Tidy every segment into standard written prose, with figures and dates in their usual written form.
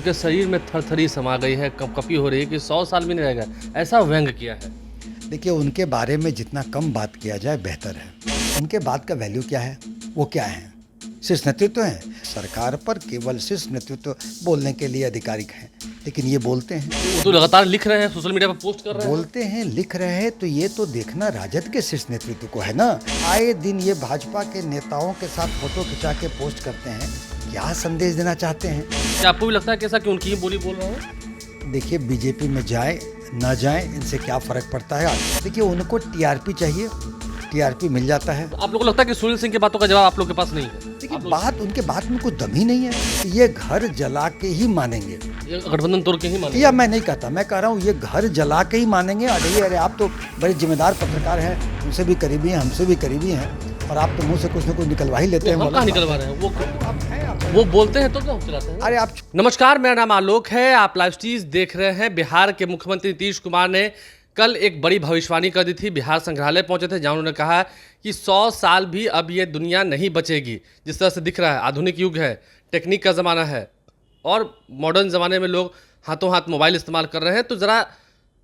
उनके शरीर में थरथरी समा गई है, कपकपी हो रही है कि 100 साल भी नहीं रहेगा, ऐसा व्यंग किया है। देखिए, उनके बारे में जितना कम बात किया जाए बेहतर है। उनके बात का वैल्यू क्या है? वो क्या है? शीर्ष नेतृत्व है। सरकार पर केवल शीर्ष नेतृत्व बोलने के लिए आधिकारिक है, लेकिन ये बोलते हैं, वो तो लगातार लिख रहे हैं, सोशल मीडिया पर पोस्ट कर रहे हैं। बोलते हैं, लिख रहे हैं, तो ये तो देखना राजद के शीर्ष नेतृत्व को है ना। आए दिन ये भाजपा के नेताओं के साथ फोटो खिंचा के पोस्ट करते हैं। क्या संदेश देना चाहते हैं? क्या आपको भी लगता है कि ऐसा कि उनकी ही बोली बोल रहे हैं? देखिए, बीजेपी में जाए ना जाए इनसे क्या फर्क पड़ता है। देखिए, उनको टीआरपी चाहिए, टीआरपी मिल जाता है। तो आप लोगों को लगता है कि सुनील सिंह की बातों का जवाब आप लोग के पास नहीं है? देखिए, उनके बात में कुछ दम ही नहीं है। ये घर जला के ही मानेंगे। ये गठबंधन तोड़ के ही माने। या मैं नहीं कहता, मैं कह रहा हूँ ये घर जला के ही मानेंगे। अरे आप तो बड़े जिम्मेदार पत्रकार हैं, उनसे भी करीबी हैं, हमसे भी करीबी हैं, और आप तो मुंह से कुछ न कुछ निकलवा ही लेते हैं। हम कहाँ निकलवा रहे हैं? वो बोलते हैं तो क्या चलाते हैं? अरे आप नमस्कार, मेरा नाम आलोक है। आप लाइव स्टीज देख रहे हैं। बिहार के मुख्यमंत्री नीतीश कुमार ने कल एक बड़ी भविष्यवाणी कर दी थी। बिहार संग्रहालय पहुंचे थे, जहां उन्होंने कहा कि 100 साल भी अब ये दुनिया नहीं बचेगी। जिस तरह से दिख रहा है, आधुनिक युग है, टेक्निक का ज़माना है, और मॉडर्न ज़माने में लोग हाथों हाथ मोबाइल इस्तेमाल कर रहे हैं। तो ज़रा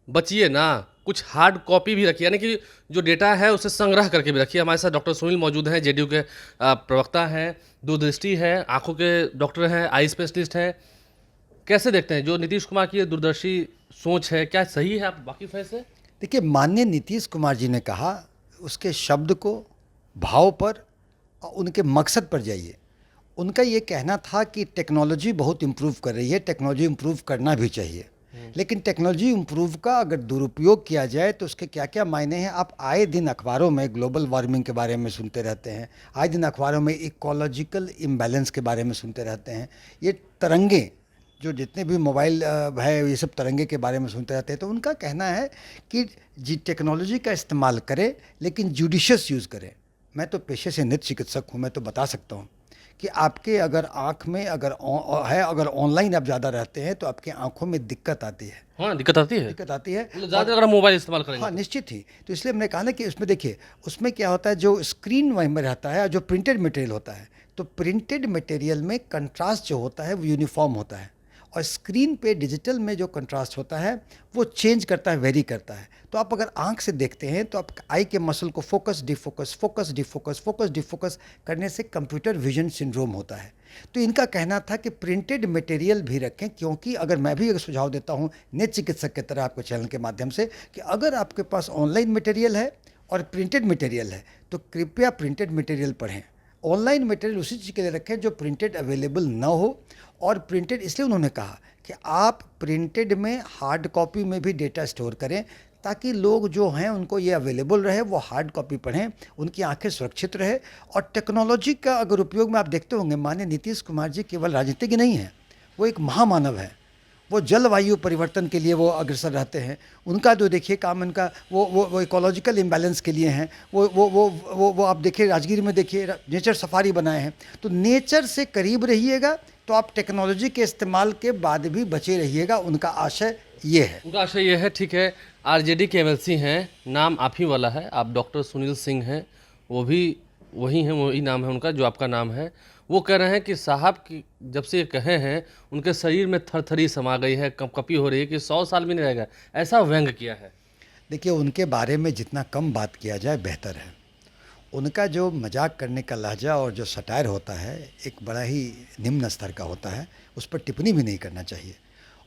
बचिए ना, कुछ हार्ड कॉपी भी रखिए, यानी कि जो डेटा है उसे संग्रह करके भी रखिए। हमारे साथ डॉक्टर सुनील मौजूद हैं, जेडीयू के प्रवक्ता हैं, दूरदृष्टि है, आंखों के डॉक्टर हैं, आई स्पेशलिस्ट हैं। कैसे देखते हैं जो नीतीश कुमार की ये दूरदर्शी सोच है, क्या सही है? आप वाकिफ हैं इससे? देखिए, माननीय नीतीश कुमार जी ने कहा, उसके शब्द को, भाव पर और उनके मकसद पर जाइए। उनका ये कहना था कि टेक्नोलॉजी बहुत इम्प्रूव कर रही है, टेक्नोलॉजी इम्प्रूव करना भी चाहिए, लेकिन टेक्नोलॉजी इम्प्रूव का अगर दुरुपयोग किया जाए तो उसके क्या क्या मायने हैं। आप आए दिन अखबारों में ग्लोबल वार्मिंग के बारे में सुनते रहते हैं, आए दिन अखबारों में इकोलॉजिकल इम्बैलेंस के बारे में सुनते रहते हैं। ये तरंगे जो जितने भी मोबाइल है, ये सब तरंगे के बारे में सुनते रहते हैं। तो उनका कहना है कि जी टेक्नोलॉजी का इस्तेमाल करें, लेकिन जुडिशियस यूज़ करें। मैं तो पेशे से नेत्र चिकित्सक हूँ, मैं तो बता सकता हूँ कि आपके अगर आँख में अगर ऑनलाइन आप ज़्यादा रहते हैं तो आपकी आँखों में दिक्कत आती है। हाँ, दिक्कत आती है। दिक्कत आती है मतलब ज़्यादा अगर हम मोबाइल इस्तेमाल करेंगे हाँ, निश्चित ही। तो इसलिए हमने कहा ना कि उसमें देखिए, उसमें क्या होता है, जो स्क्रीन वहीं में रहता है, जो प्रिंटेड मटेरियल होता है, तो प्रिंटेड मटेरियल में कंट्रास्ट जो होता है वो यूनिफॉर्म होता है, और स्क्रीन पे डिजिटल में जो कंट्रास्ट होता है वो चेंज करता है, वेरी करता है। तो आप अगर आंख से देखते हैं तो आप आई के मसल को focus defocus focus defocus focus defocus करने से कंप्यूटर विजन सिंड्रोम होता है। तो इनका कहना था कि प्रिंटेड मटेरियल भी रखें, क्योंकि अगर मैं भी एक सुझाव देता हूँ नेत्र चिकित्सक की तरह आपके चैनल के माध्यम से, कि अगर आपके पास ऑनलाइन मटेरियल है और प्रिंटेड मटेरियल है तो कृपया प्रिंटेड मटेरियल पढ़ें। ऑनलाइन मटेरियल उसी चीज़ के लिए रखें जो प्रिंटेड अवेलेबल ना हो। और प्रिंटेड इसलिए उन्होंने कहा कि आप प्रिंटेड में हार्ड कॉपी में भी डेटा स्टोर करें, ताकि लोग जो हैं उनको ये अवेलेबल रहे, वो हार्ड कॉपी पढ़ें, उनकी आंखें सुरक्षित रहे। और टेक्नोलॉजी का अगर उपयोग में आप देखते होंगे, माननीय नीतीश कुमार जी केवल राजनीतिज्ञ नहीं हैं, वो एक महामानव है। वो जलवायु परिवर्तन के लिए वो अग्रसर रहते हैं। उनका जो देखिए काम, उनका वो इकोलॉजिकल इम्बैलेंस के लिए हैं। वो आप देखिए, राजगीर में देखिए नेचर सफारी बनाए हैं। तो नेचर से करीब रहिएगा तो आप टेक्नोलॉजी के इस्तेमाल के बाद भी बचे रहिएगा। उनका आशय ये है। उनका आशय ये है। ठीक है, आरजेडी के एमएलसी हैं, नाम आप ही वाला है, आप डॉक्टर सुनील सिंह हैं, वो भी वही हैं, वही नाम है उनका जो आपका नाम है। वो कह रहे हैं कि साहब की जब से ये कहे हैं, उनके शरीर में थरथरी समा गई है, कपकपी हो रही है कि 100 साल भी नहीं रहेगा, ऐसा व्यंग किया है। देखिए, उनके बारे में जितना कम बात किया जाए बेहतर है। उनका जो मजाक करने का लहजा और जो सटायर होता है, एक बड़ा ही निम्न स्तर का होता है, उस पर टिप्पणी भी नहीं करना चाहिए।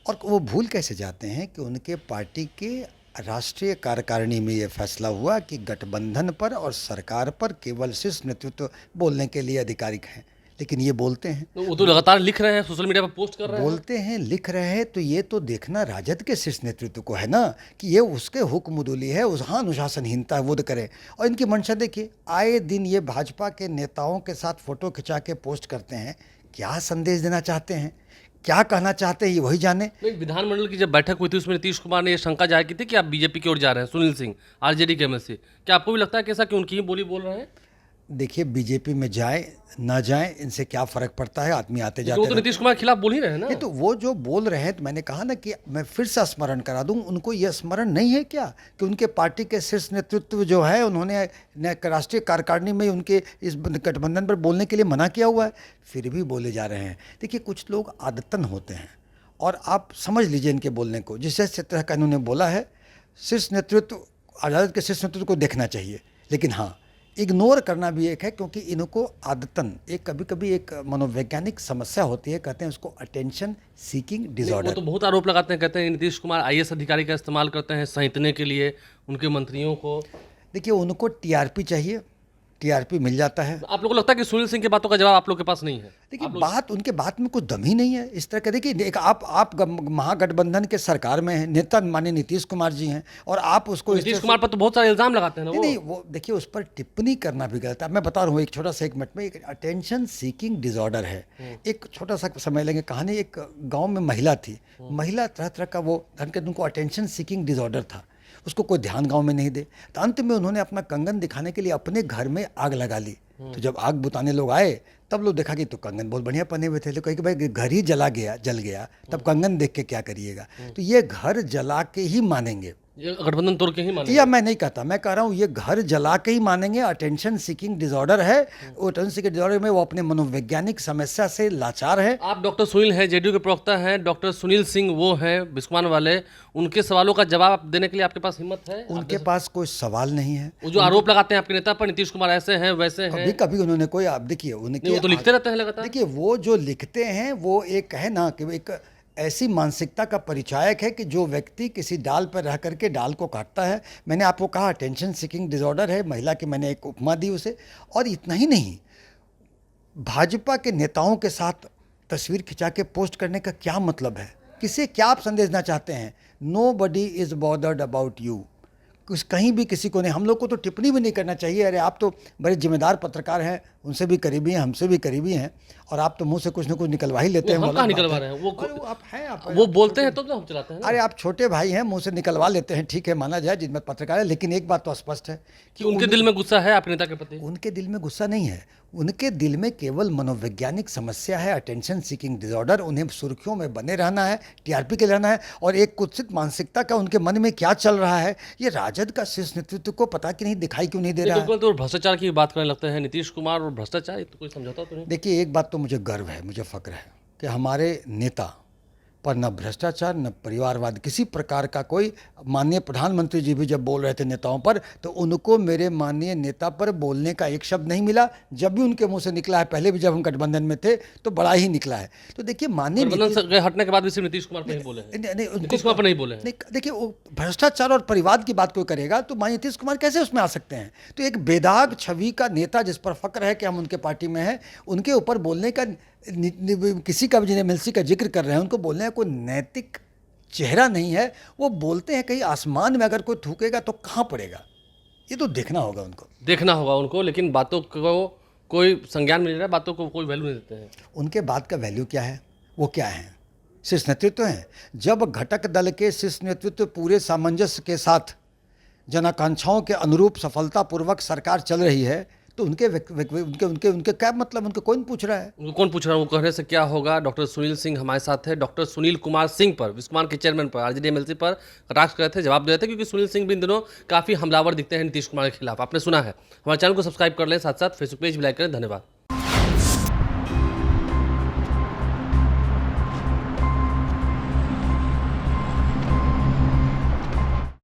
और वो भूल कैसे जाते हैं कि उनके पार्टी के राष्ट्रीय कार्यकारिणी में ये फैसला हुआ कि गठबंधन पर और सरकार पर केवल शीर्ष नेतृत्व बोलने के लिए आधिकारिक हैं, लेकिन ये बोलते हैं, तो वो तो लगातार लिख रहे हैं, सोशल मीडिया पर पोस्ट कर रहे हैं। बोलते हैं, लिख रहे हैं, तो ये तो देखना राजद के शीर्ष नेतृत्व को है ना, कि ये उसके हुक्मदुली है, उसहाँ अनुशासनहीनता वो करे। और इनकी मंशा देखिए, आए दिन ये भाजपा के नेताओं के साथ फोटो खिंचा के पोस्ट करते हैं। क्या संदेश देना चाहते हैं, क्या कहना चाहते हैं, ये वही जाने। विधानमंडल की जब बैठक हुई थी, उसमें नीतीश कुमार ने ये शंका जाहिर की थी कि आप बीजेपी की ओर जा रहे हैं, सुनील सिंह आरजेडी के एमएलसी। क्या आपको भी लगता है कि ऐसा कि उनकी ही बोली बोल रहे हैं? देखिए, बीजेपी में जाए ना जाए इनसे क्या फ़र्क पड़ता है, आदमी आते जाते वो तो नीतीश कुमार के खिलाफ बोल ही रहे हैं ना। नहीं, तो वो जो बोल रहे हैं, तो मैंने कहा ना कि मैं फिर से स्मरण करा दूं, उनको यह स्मरण नहीं है क्या कि उनके पार्टी के शीर्ष नेतृत्व जो है, उन्होंने राष्ट्रीय कार्यकारिणी में उनके इस गठबंधन पर बोलने के लिए मना किया हुआ है, फिर भी बोले जा रहे हैं। देखिए, कुछ लोग आदतन होते हैं और आप समझ लीजिए इनके बोलने को, जिस तरह का इन्होंने बोला है। शीर्ष नेतृत्व, अदालत के शीर्ष नेतृत्व को देखना चाहिए, लेकिन हाँ, इग्नोर करना भी एक है, क्योंकि इनको आदतन एक कभी कभी एक मनोवैज्ञानिक समस्या होती है, कहते हैं उसको अटेंशन सीकिंग वो डिसऑर्डर। तो बहुत आरोप लगाते हैं, कहते हैं नीतीश कुमार आईएएस अधिकारी का इस्तेमाल करते हैं सहितने के लिए उनके मंत्रियों को। देखिए, उनको टीआरपी चाहिए, टीआरपी मिल जाता है। आप लोगों को लगता है कि सुनील सिंह की बातों का जवाब आप लोग के पास नहीं है? देखिए, बात उनके बात में कुछ दम ही नहीं है इस तरह का। देखिए, एक आप महागठबंधन के सरकार में हैं, नेता माननीय नीतीश कुमार जी हैं, और आप उसको इस नीतीश तरह से- कुमार पर तो बहुत सारे इल्जाम लगाते हैं ना नहीं वो। नहीं, वो देखिए, उस पर टिप्पणी करना भी गलत है। मैं बता रहा हूँ, एक छोटा सा 1 मिनट में, एक अटेंशन सीकिंग डिसऑर्डर है। एक छोटा सा समय लेंगे कहानी। एक गांव में महिला थी, महिला तरह तरह का वो धन के, उनको अटेंशन सीकिंग डिसऑर्डर था, उसको कोई ध्यान गांव में नहीं दे। तो अंत में उन्होंने अपना कंगन दिखाने के लिए अपने घर में आग लगा ली। तो जब आग बुताने लोग आए, तब लोग देखा कि तो कंगन बहुत बढ़िया पहने हुए थे, लेकिन कही कि भाई घर ही जल गया, तब कंगन देख के क्या करिएगा। तो ये घर जला के ही मानेंगे, ये गठबंधन तोड़ के ही माने। या मैं नहीं कहता, मैं कह रहा हूँ ये घर जला के ही मानेंगे। अटेंशन सीकिंग डिसऑर्डर है, वो अटेंशन सीकिंग डिसऑर्डर में वो अपने मनोवैज्ञानिक समस्या से लाचार है। आप डॉक्टर सुनील हैं, जेडीयू के प्रवक्ता हैं, डॉक्टर सुनील सिंह वो हैं बिस्कुमान वाले, उनके सवालों का जवाब देने के लिए आपके पास हिम्मत है? उनके पास कोई सवाल नहीं है। वो जो आरोप लगाते हैं आपके नेता पर, नीतीश कुमार ऐसे हैं वैसे हैं, कभी कभी उन्होंने कोई, आप देखिए नहीं, उनके, वो तो लिखते रहते हैं लगातार। देखिए वो जो लिखते हैं वो एक है ना कि एक ऐसी मानसिकता का परिचायक है कि जो व्यक्ति किसी डाल पर रह करके डाल को काटता है। मैंने आपको कहा अटेंशन सीकिंग डिसऑर्डर है, महिला की मैंने एक उपमा दी उसे। और इतना ही नहीं, भाजपा के नेताओं के साथ तस्वीर खिंचा के पोस्ट करने का क्या मतलब है? किसे क्या आप संदेश देना चाहते हैं? Nobody is bothered about you. कुछ कहीं भी किसी को नहीं, हम लोग को तो टिप्पणी भी नहीं करना चाहिए। अरे आप तो बड़े जिम्मेदार पत्रकार हैं, उनसे भी करीबी हैं, हमसे भी करीबी हैं, और आप तो मुंह से कुछ ना कुछ निकलवा ही लेते हैं। हम वो कहाँ अलग बात निकलवा है। रहे हैं? वो अरे आप हैं, आप वो बोलते हैं तो हम चलाते हैं ना। अरे आप छोटे भाई हैं, मुंह से निकलवा लेते हैं, ठीक है, माना जाए, जिनमें पत्रकार है। लेकिन एक बात तो स्पष्ट है कि उनके दिल में गुस्सा है आपके नेता के प्रति? उनके दिल में गुस्सा नहीं है, उनके दिल में केवल मनोवैज्ञानिक समस्या है, अटेंशन सीकिंग डिसऑर्डर। उन्हें सुर्खियों में बने रहना है, टीआरपी के रहना है, और एक कुत्सित मानसिकता का उनके मन में क्या चल रहा है, ये राजद का शीर्ष नेतृत्व को पता कि नहीं, दिखाई क्यों नहीं दे रहा है। तो भ्रष्टाचार की बात करने लगते हैं नीतीश कुमार, और भ्रष्टाचार तो कोई समझौता तो नहीं। देखिए, एक बात तो मुझे गर्व है, मुझे फक्र है कि हमारे नेता पर न भ्रष्टाचार न परिवारवाद किसी प्रकार का कोई। माननीय प्रधानमंत्री जी भी जब बोल रहे थे नेताओं पर, तो उनको मेरे माननीय नेता पर बोलने का एक शब्द नहीं मिला। जब भी उनके मुंह से निकला है, पहले भी जब हम गठबंधन में थे तो बड़ा ही निकला है। तो देखिए, माननीय गठबंधन से हटने के बाद भी सिर्फ नीतीश कुमार पर नहीं बोले हैं। नीतीश कुमार पर नहीं बोले हैं। नहीं, देखिए, वो भ्रष्टाचार और परिवाद की बात कोई करेगा तो माननीय नीतीश कुमार कैसे उसमें आ सकते हैं? तो एक बेदाग छवि का नेता जिस पर फक्र है कि हम उनके पार्टी में हैं, उनके ऊपर बोलने का, किसी का भी जिन्हें मिलसी का जिक्र कर रहे हैं, उनको बोलने का कोई नैतिक चेहरा नहीं है। वो बोलते हैं कहीं आसमान में अगर कोई थूकेगा तो कहाँ पड़ेगा, ये तो देखना होगा उनको। देखना होगा उनको, लेकिन बातों को कोई संज्ञान नहीं ले रहा है, बातों को कोई वैल्यू नहीं देते हैं। उनके बात का वैल्यू क्या है? वो क्या है? शीर्ष नेतृत्व हैं। जब घटक दल के शीर्ष नेतृत्व पूरे सामंजस्य के साथ जनाकांक्षाओं के अनुरूप सफलतापूर्वक सरकार चल रही है, तो उनके उनके क्या मतलब? उनके कौन पूछ रहा है? उनको कौन पूछ रहा है? वो कहने से क्या होगा? डॉक्टर सुनील सिंह हमारे साथ है। डॉक्टर सुनील कुमार सिंह पर, विस्कुमान के चेयरमैन पर, आरजेडी एमएलसी पर कटाक्ष कर रहे थे, जवाब दे रहे थे, क्योंकि सुनील सिंह भी इन दिनों काफ़ी हमलावर दिखते हैं नीतीश कुमार के खिलाफ। आपने सुना है। हमारे चैनल को सब्सक्राइब कर लें, साथ साथ फेसबुक पेज भी लाइक करें। धन्यवाद।